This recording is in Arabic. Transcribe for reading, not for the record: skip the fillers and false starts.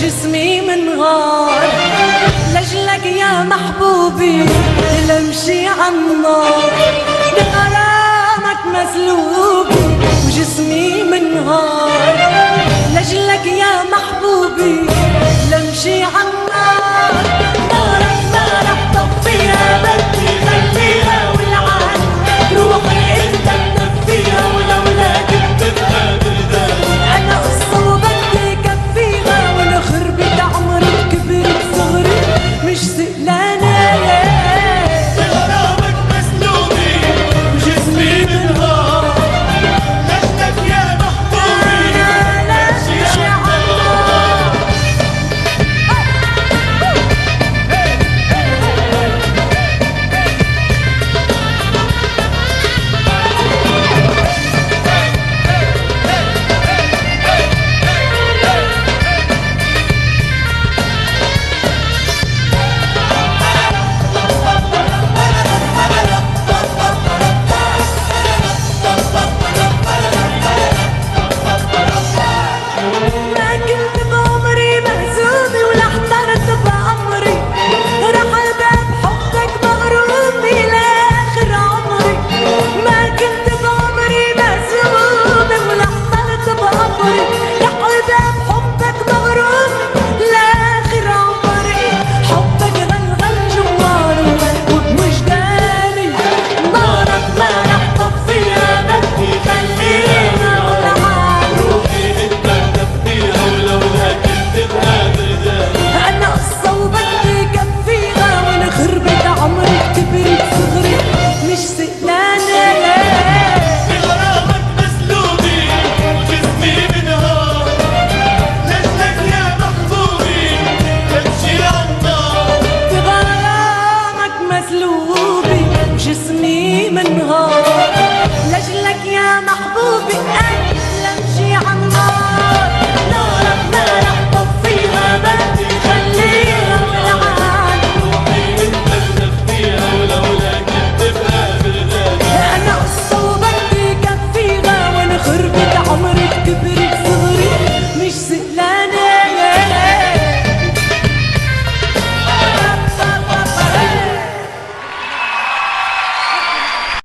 وجسمي منهار لجلك يا محبوبي لمشي عالنار بغرامك مسلوبي وجسمي منهار لجلك يا محبوبي لمشي عالنار نارك نارك طفيها بدي خليها والعاد روحي انت تدفيها ولولاك بتبقى بردان انا قصة وبدي كفيها ونخربت عمري كبرت صغري مش سئلانة بغرامك مسلوبي وجسمي منهار لجلك يا محبوبي لمشي عالنار ما كنت بعمري مهزومة ولا احترت بأمري رح أبقى بحبك مغرومي لآخر عمري ما كنت بعمري مهزومة ولا احترت بأمري رح أبقى بحبك مغرومي لآخر عمري حبك غلغل جواري وبوجداني نارك ما رح طفيها بدي خليها والعاد روحي انت تدفيها ولولاك بتبقى بردان أنا قصة وبدي كفيها ونخربت عمري كبرت صغري مش سئلانة بغرامك مسلوبي وجسمي منهار لجلك يا محبوبي لمشي عالنار بغرامك مسلوبي جسمي منهار لجلك يا محبوبي أنا لمشي عالنار